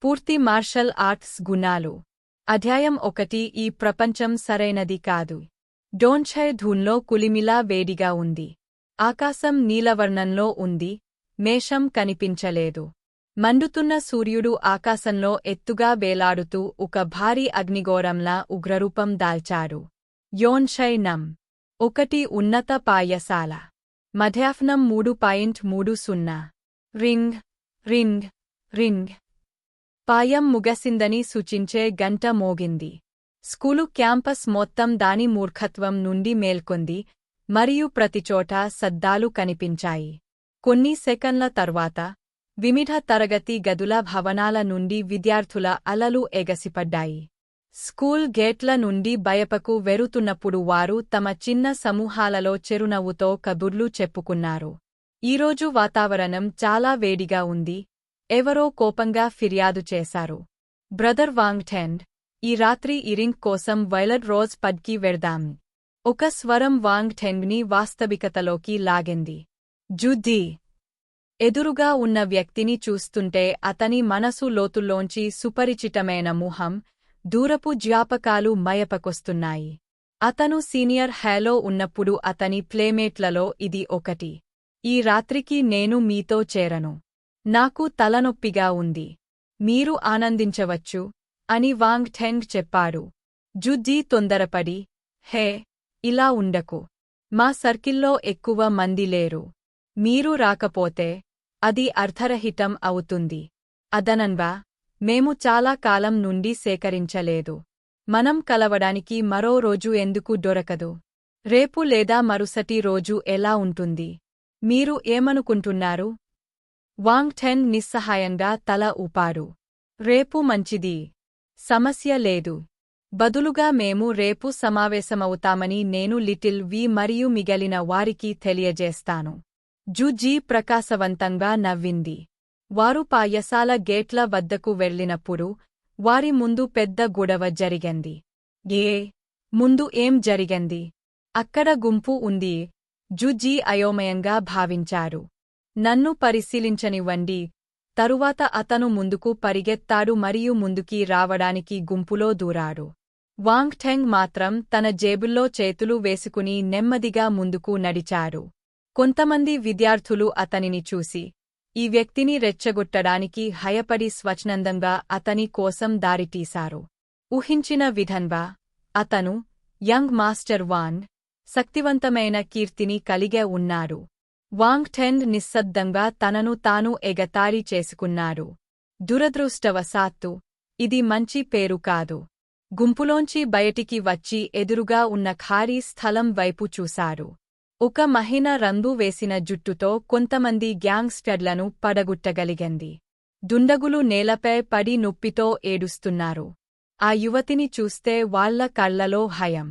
పూర్తి martial arts గుణాలు. అధ్యాయం 1. ఈ ప్రపంచం సరైనది కాదు. డోంఛై ధూన్లో కులిమిలా వేడిగా ఉంది. ఆకాశం నీలవర్ణంలో ఉంది. మేషం కనిపించలేదు. మండుతున్న సూర్యుడు ఆకాశంలో ఎత్తుగా వేలాడుతూ ఒక భారీ అగ్నిగోళంలా ఉగ్రరూపం దాల్చాడు. యోన్షై నం 1 ఉన్నత పాఠశాల. మధ్యాహ్నం 3:30. Ring ring ring. పాయం ముగసిందని సూచించే గంట మోగింది. స్కూలు క్యాంపస్ మొత్తం దాని మూర్ఖత్వం నుండి మేల్కొంది, మరియు ప్రతిచోటా శబ్దాలు కనిపించాయి. కొన్ని సెకన్ల తర్వాత వివిధ తరగతి గదుల భవనాల నుండి విద్యార్థుల అలలు ఎగసిపడ్డాయి. స్కూల్ గేట్ల నుండి బయపకు వెరుతున్నప్పుడు వారు తమ చిన్న సమూహాలలో చిరునవ్వుతో కబుర్లు చెప్పుకున్నారు. ఈరోజు వాతావరణం చాలా వేడిగా ఉంది. ఎవరో కోపంగా ఫిర్యాదు చేశారు. బ్రదర్ వాంగ్టెంగ్, ఈ రాత్రి ఇరింగ్ కోసం వైలెట్ రోజ్ పబ్కి వెళ్దాం. ఒక స్వరం వాంగ్టెంగ్ని వాస్తవికతలోకి లాగింది. జుద్దీ. ఎదురుగా ఉన్న వ్యక్తిని చూస్తుంటే అతని మనసు లోతుల్లోంచి సుపరిచితమైన ముఖం, దూరపు జ్ఞాపకాలు మయపకొస్తున్నాయి. అతను సీనియర్ హైలో ఉన్నప్పుడు అతని ప్లేమేట్లలో ఇది ఒకటి. ఈ రాత్రికి నేను మీతో చేరను. నాకు తలనొప్పిగా ఉంది. మీరు ఆనందించవచ్చు అని వాంగ్టెంగ్ చెప్పాడు. జుద్దీ తొందరపడి, హే, ఇలా ఉండకు. మా సర్కిల్లో ఎక్కువ మంది లేరు. మీరు రాకపోతే అది అర్థరహితం అవుతుంది. అదనంగా, మేము చాలా కాలం నుండి సేకరించలేదు. మనం కలవడానికి మరో రోజు ఎందుకు దొరకదు? రేపు లేదా మరుసటి రోజు ఎలా ఉంటుంది? మీరు ఏమనుకుంటున్నారు? వాంగ్టెంగ్ నిస్సహాయంగా తల ఊపాడు. రేపు మంచిది. సమస్య లేదు. బదులుగా మేము రేపు సమావేశమవుతామని నేను లిటిల్ వి మరియు మిగిలిన వారికి తెలియజేస్తాను. జుజ్జీ ప్రకాశవంతంగా నవ్వింది. వారు పాఠశాల గేట్ల వద్దకు వెళ్ళినప్పుడు వారి ముందు పెద్ద గొడవ జరిగింది. ముందు ఏం జరిగింది? అక్కడ గుంపు ఉంది. జుజ్జీ అయోమయంగా భావించారు. నన్ను పరిశీలించనివ్వండి. తరువాత అతను ముందుకు పరిగెత్తాడు మరియు ముందుకి రావడానికి గుంపులో దూరాడు. వాంగ్టెంగ్ మాత్రం తన జేబుల్లో చేతులు వేసుకుని నెమ్మదిగా ముందుకు నడిచాడు. కొంతమంది విద్యార్థులు అతనిని చూసి, ఈ వ్యక్తిని రెచ్చగొట్టడానికి భయపడి స్వచ్ఛందంగా అతని కోసం దారితీశారు. ఊహించిన విధంగా అతను, యంగ్ మాస్టర్ వాన్, శక్తివంతమైన కీర్తిని కలిగే ఉన్నాడు. వాంగ్టెంగ్ నిశ్శబ్దంగా తనను తాను ఎగతాళి చేసుకున్నాడు. దురదృష్టవశాత్తు ఇది మంచి పేరు కాదు. గుంపులోంచి బయటికి వచ్చి ఎదురుగా ఉన్న ఖాళీ స్థలం వైపు చూశాడు. ఒక మహిళ రంగు వేసిన జుట్టుతో కొంతమంది గ్యాంగ్స్టర్లను పడగొట్టగలిగింది. దుండగులు నేలపై పడి నొప్పితో ఏడుస్తున్నారు. ఆ యువతిని చూస్తే వాళ్ల కళ్లలో భయం.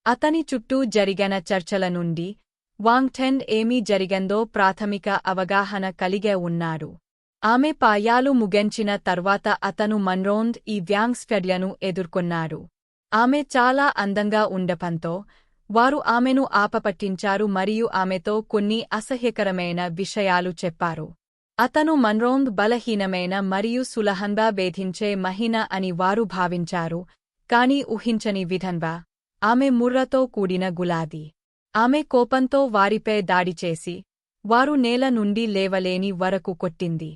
అతని చుట్టూ జరిగిన చర్చల నుండి వాంగ్టెంగ్ ఏమీ జరిగిందో ప్రాథమిక అవగాహన కలిగే ఉన్నాడు. ఆమె పాయాలు ముగించిన తర్వాత అతను మన్రోండ్ ఈ గ్యాంగ్స్టర్లను ఎదుర్కొన్నాడు. ఆమె చాలా అందంగా ఉండటంతో వారు ఆమెను ఆపపట్టించారు మరియు ఆమెతో కొన్ని అసహ్యకరమైన విషయాలు చెప్పారు. అతను మన్రోండ్ బలహీనమైన మరియు సులభంగా వేధించే మహిళ అని వారు భావించారు, కాని ఊహించని విధంగా ఆమె ముర్రతో కూడిన గులాబీ. ఆమె కోపంతో వారిపై దాడిచేసి వారు నేల నుండి లేవలేని వరకు కొట్టింది.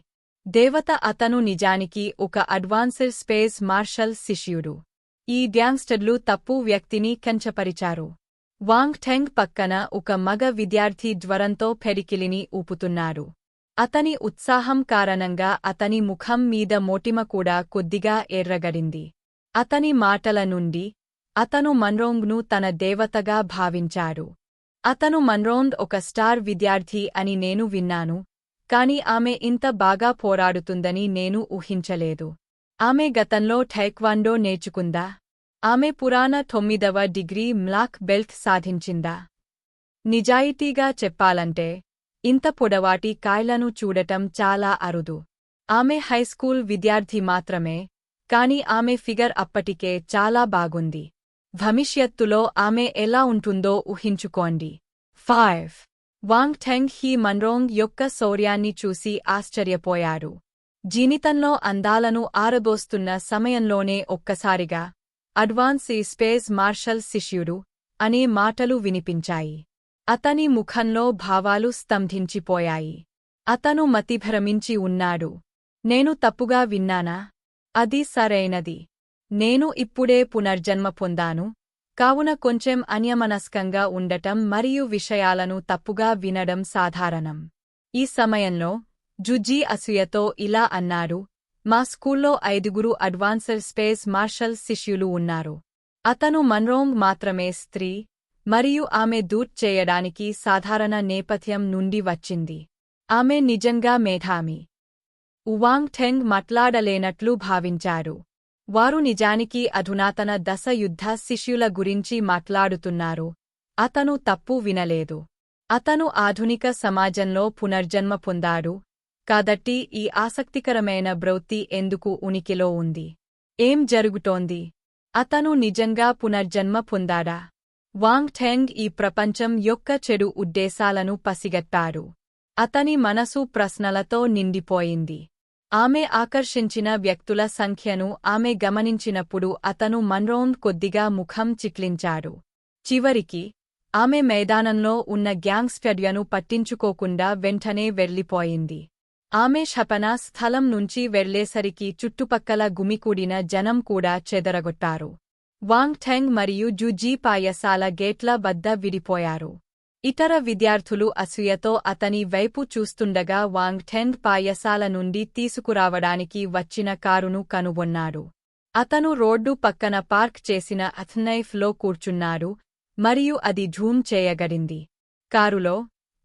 దేవత అతను నిజానికి ఒక అడ్వాన్స్డ్ స్పేస్ మార్షల్ శిష్యుడు. ఈ గ్యాంగ్స్టర్లు తప్పు వ్యక్తిని కించపరిచారు. వాంగ్టెంగ్ పక్కన ఒక మగ విద్యార్థి జ్వరంతో పెడికిలిని ఊపుతున్నాడు. అతని ఉత్సాహం కారణంగా అతని ముఖం మీద మోటిమ కూడా కొద్దిగా ఎర్రగడింది. అతని మాటల నుండి అతను మన్రోంగ్ను తన దేవతగా భావించాడు. అతను మన్రోంగ్ ఒక స్టార్ విద్యార్థి అని నేను విన్నాను, కాని ఆమె ఇంత బాగా పోరాడుతుందని నేను ఊహించలేదు. ఆమె గతంలో టైక్వాండో నేర్చుకుందా? ఆమె పురాణ 9వ డిగ్రీ బ్లాక్ బెల్ట్ సాధించిందా? నిజాయితీగా చెప్పాలంటే ఇంత పొడవాటి కాళ్లను చూడటం చాలా అరుదు. ఆమె హైస్కూల్ విద్యార్థి మాత్రమే, కాని ఆమె ఫిగర్ అప్పటికే చాలా బాగుంది. భవిష్యత్తులో ఆమె ఎలా ఉంటుందో ఊహించుకోండి. 5. వాంగ్టెంగ్ హీ మన్రోంగ్ యొక్క శౌర్యాన్ని చూసి ఆశ్చర్యపోయాడు. జీవితంలో అందాలను ఆరబోస్తున్న సమయంలోనే ఒక్కసారిగా అడ్వాన్స్ ఈ స్పేస్ మార్షల్ శిష్యుడు అనే మాటలు వినిపించాయి. అతని ముఖంలో భావాలు స్తంభించిపోయాయి. అతను మతిభ్రమించి ఉన్నాడు. నేను తప్పుగా విన్నానా? అది సరైనది. నేను ఇప్పుడే పునర్జన్మ పొందాను, కావున కొంచెం అన్యమనస్కంగా ఉండటం మరియు విషయాలను తప్పుగా వినడం సాధారణం. ఈ సమయంలో జుజ్జీ అసూయతో ఇలా అన్నాడు, మా స్కూల్లో 5 అడ్వాన్స్డ్ స్పేస్ మార్షల్ శిష్యులు ఉన్నారు. అతను మన్రోంగ్ మాత్రమే స్త్రీ, మరియు ఆమె దూట్ చేయడానికి సాధారణ నేపథ్యం నుండి వచ్చింది. ఆమె నిజంగా మేధావి. ఉవాంగ్ ఠెంగ్ మాట్లాడలేనట్లు భావించారు. వారు నిజానికి అధునాతన దశ యుద్ధ శిష్యుల గురించి మాట్లాడుతున్నారు. అతను తప్పు వినలేదు. అతను ఆధునిక సమాజంలో పునర్జన్మ పొందాడు, కాబట్టి ఈ ఆసక్తికరమైన ప్రవృత్తి ఎందుకు ఉనికిలో ఉంది? ఏం జరుగుతోంది? అతను నిజంగా పునర్జన్మ పొందాడా? వాంగ్ ఠెంగ్ ఈ ప్రపంచం యొక్క చెడు ఉద్దేశాలను పసిగట్టారు. అతని మనసు ప్రశ్నలతో నిండిపోయింది. ఆమె ఆకర్షించిన వ్యక్తుల సంఖ్యను ఆమె గమనించినప్పుడు అతను మన్రోంగ్ కొద్దిగా ముఖం చిట్లించాడు. చివరికి ఆమె మైదానంలో ఉన్న గ్యాంగ్స్టర్లను పట్టించుకోకుండా వెంటనే వెళ్ళిపోయింది. ఆమె శపన స్థలం నుంచి వెళ్లేసరికి చుట్టుపక్కల గుమికూడిన జనం కూడా చెదరగొట్టారు. వాంగ్ ఠెంగ్ మరియు జుజీ పాయసాల గేట్ల వద్ద విడిపోయారు. ఇతర విద్యార్థులు అసూయతో అతని వైపు చూస్తుండగా వాంగ్ ఠెంగ్ పాయసాల నుండి తీసుకురావడానికి వచ్చిన కారును కనుగొన్నాడు. అతను రోడ్డు పక్కన పార్క్ చేసిన అథ్నైఫ్లో కూర్చున్నాడు, మరియు అది ఝూమ్ చేయగడింది. కారులో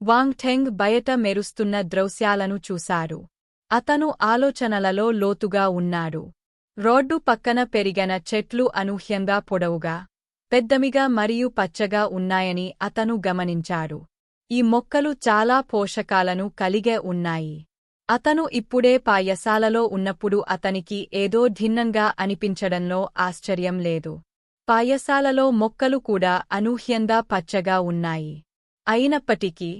వాంగ్ ఠెంగ్ బయట మెరుస్తున్న దృశ్యాలను చూశాడు. అతను ఆలోచనలలో లోతుగా ఉన్నాడు. రోడ్డు పక్కన పెరిగిన చెట్లు అనూహ్యంగా పొడవుగా, పెద్దమిగా మరియు పచ్చగా ఉన్నాయని అతను గమనించాడు. ఈ మొక్కలు చాలా పోషకాలను కలిగే ఉన్నాయి. అతను ఇప్పుడే పాయసాలలో ఉన్నప్పుడు అతనికి ఏదో భిన్నంగా అనిపించడంలో ఆశ్చర్యం లేదు. పాయసాలలో మొక్కలు కూడా అనూహ్యంగా పచ్చగా ఉన్నాయి. అయినప్పటికీ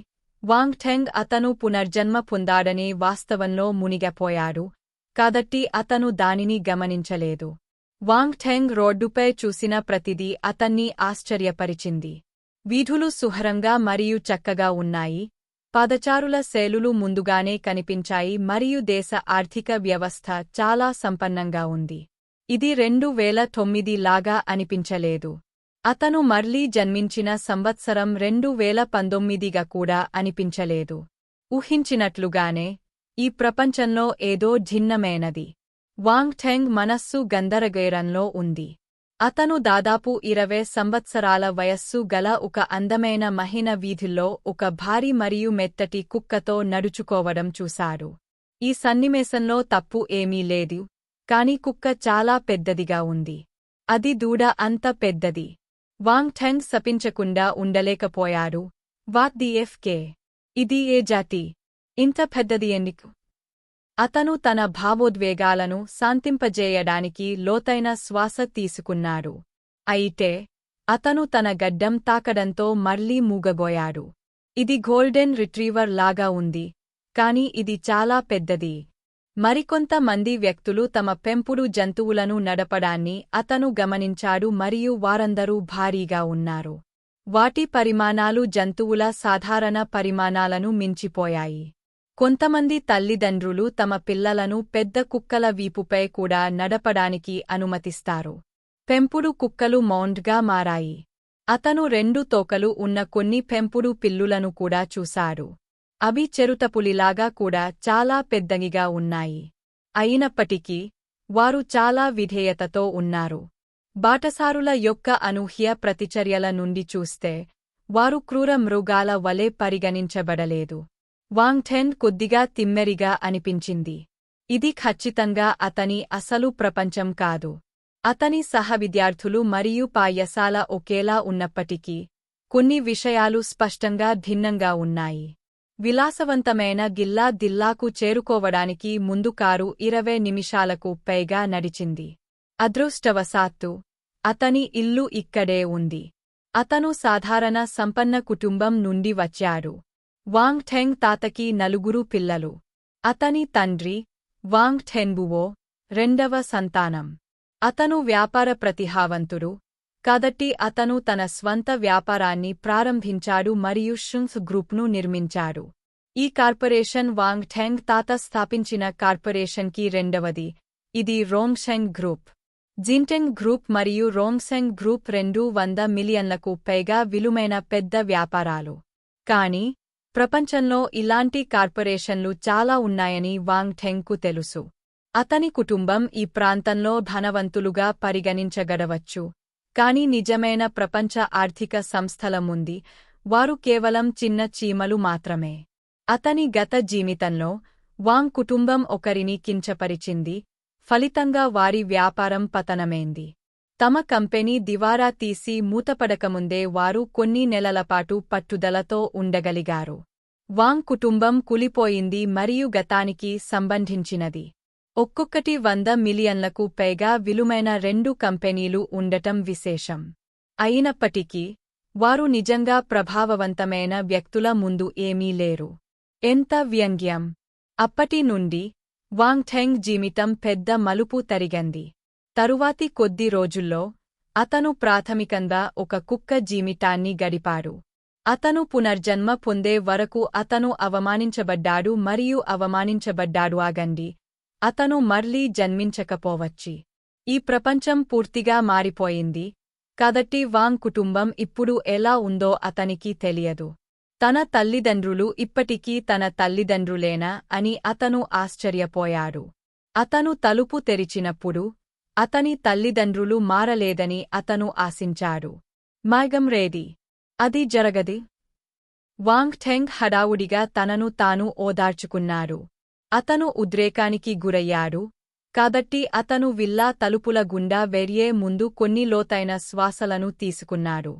వాంగ్ ఠెంగ్ అతను పునర్జన్మ పొందాడనే వాస్తవంలో మునిగిపోయాడు, కాబట్టి అతను దానిని గమనించలేదు. వాంగ్ ఠెంగ్ రోడ్డుపై చూసిన ప్రతిదీ అతన్ని ఆశ్చర్యపరిచింది. వీధులు సుహరంగా మరియు చక్కగా ఉన్నాయి, పాదచారుల శైలులు ముందుగానే కనిపించాయి మరియు దేశ ఆర్థిక వ్యవస్థ చాలా సంపన్నంగా ఉంది. ఇది 2009 లాగా అనిపించలేదు. అతను మర్లీ జన్మించిన సంవత్సరం 2019గా కూడా అనిపించలేదు. ఊహించినట్లుగానే ఈ ప్రపంచంలో ఏదో భిన్నమైనది. వాంగ్ ఠెంగ్ మనస్సు గందరగోళంలో ఉంది. అతను దాదాపు 20 సంవత్సరాల వయస్సు గల ఒక అందమైన మహిళ వీధుల్లో ఒక భారీ మరియు మెత్తటి కుక్కతో నడుచుకోవడం చూశాడు. ఈ సన్నివేశంలో తప్పు ఏమీ లేదు, కాని కుక్క చాలా పెద్దదిగా ఉంది. అది దూడ అంత పెద్దది. వాంగ్ ఠెంగ్ శపించకుండా ఉండలేకపోయాడు. What the FK? ఇది ఏ జాతి? ఇంత పెద్దది ఎందుకు? అతను తన భావోద్వేగాలను శాంతింపజేయడానికి లోతైన శ్వాస తీసుకున్నాడు. అయితే అతను తన గడ్డం తాకడంతో మళ్లీ మూగబోయాడు. ఇది గోల్డెన్ రిట్రీవర్ లాగా ఉంది, కాని ఇది చాలా పెద్దది. మరికొంత మంది వ్యక్తులు తమ పెంపుడు జంతువులను నడపడాన్ని అతను గమనించాడు మరియు వారందరూ భారీగా ఉన్నారు. వాటి పరిమాణాలు జంతువుల సాధారణ పరిమాణాలను మించిపోయాయి. కొంతమంది తల్లిదండ్రులు తమ పిల్లలను పెద్ద కుక్కల వీపుపై కూడా నడపడానికి అనుమతిస్తారు. పెంపుడు కుక్కలు మౌంట్గా మారాయి. అతను 2 తోకలు ఉన్న కొన్ని పెంపుడు పిల్లులను కూడా చూశాడు. అవి చిరుతపులిలాగా కూడా చాలా పెద్దవిగా ఉన్నాయి. అయినప్పటికీ వారు చాలా విధేయతతో ఉన్నారు. బాటసారుల యొక్క అనూహ్య ప్రతిచర్యల నుండి చూస్తే వారు క్రూర మృగాల వలె పరిగణించబడలేదు. వాంగ్ ఠెంగ్ కొద్దిగా తిమ్మెరిగా అనిపించింది. ఇది ఖచ్చితంగా అతని అసలు ప్రపంచం కాదు. అతని సహవిద్యార్థులు మరియు పాయసాల ఒకేలా ఉన్నప్పటికీ కొన్ని విషయాలు స్పష్టంగా భిన్నంగా ఉన్నాయి. విలాసవంతమైన గిల్లా దిల్లాకు చేరుకోవడానికి ముందు కారు 20 నిమిషాలకు పైగా నడిచింది. అదృష్టవశాత్తు అతని ఇల్లు ఇక్కడే ఉంది. అతను సాధారణ సంపన్న కుటుంబం నుండి వచ్చాడు. వాంగ్ ఠెంగ్ తాతకి 4 పిల్లలు. అతని తండ్రి, వాంగ్ ఠెన్బువో రెండవ సంతానం. అతను వ్యాపార ప్రతిభావంతుడు, కాబట్టి అతను తన స్వంత వ్యాపారాన్ని ప్రారంభించాడు మరియు షుంగ్స్ గ్రూప్ను నిర్మించాడు. ఈ కార్పొరేషన్ వాంగ్ ఠెంగ్ తాత స్థాపించిన కార్పొరేషన్కి రెండవది. ఇది రోంగ్షెంగ్ గ్రూప్. జింటెంగ్ గ్రూప్ మరియు రోంగ్షెంగ్ గ్రూప్ 200 మిలియన్లకు పైగా విలువైన పెద్ద వ్యాపారాలు. కానీ ప్రపంచంలో ఇలాంటి కార్పొరేషన్లు చాలా ఉన్నాయని వాంగ్ ఠెంగ్కు తెలుసు. అతని కుటుంబం ఈ ప్రాంతంలో ధనవంతులుగా పరిగణించగడవచ్చు, కానీ నిజమైన ప్రపంచ ఆర్థిక సంస్థల ముందు వారు కేవలం చిన్న చీమలు మాత్రమే. అతని గత జీవితంలో వాంగ్ కుటుంబం ఒకరిని కించపరిచింది, ఫలితంగా వారి వ్యాపారం పతనమైంది. తమ కంపెనీ దివారా తీసి మూతపడకముందే వారు కొన్ని నెలలపాటు పట్టుదలతో ఉండగలిగారు. వాంగ్ కుటుంబం కూలిపోయింది మరియు గతానికి సంబంధించినది. ఒక్కొక్కటి 100 మిలియన్లకు పైగా విలువైన 2 కంపెనీలు ఉండటం విశేషం. అయినప్పటికీ వారు నిజంగా ప్రభావవంతమైన వ్యక్తుల ముందు ఏమీ లేరు. ఎంత వ్యంగ్యం! అప్పటి నుండి వాంగ్ ఠెంగ్ జీవితం పెద్ద మలుపు తిరిగింది. తరువాతి కొద్ది రోజుల్లో అతను ప్రాథమికంగా ఒక కుక్క జీవితాన్ని గడిపాడు. అతను పునర్జన్మ పొందే వరకు అతను అవమానించబడ్డాడు మరియు అవమానించబడ్డాడు. ఆగండి, అతను మళ్ళీ జన్మించకపోవచ్చు. ఈ ప్రపంచం పూర్తిగా మారిపోయింది, కాబట్టి వాంగ్ కుటుంబం ఇప్పుడు ఎలా ఉందో అతనికి తెలియదు. తన తల్లిదండ్రులు ఇప్పటికీ తన తల్లిదండ్రులేనా అని అతను ఆశ్చర్యపోయాడు. అతను తలుపు తెరిచినప్పుడు అతని తల్లిదండ్రులు మారలేదని అతను ఆశించాడు. మార్గం రేది, అది జరగది. వాంగ్ ఠెంగ్ హడావుడిగా తనను తాను ఓదార్చుకున్నాడు. అతను ఉద్రేకానికి గురయ్యాడు, కాబట్టి అతను విల్లా తలుపుల గుండా వెళ్లే ముందు కొన్ని లోతైన శ్వాసలను తీసుకున్నాడు.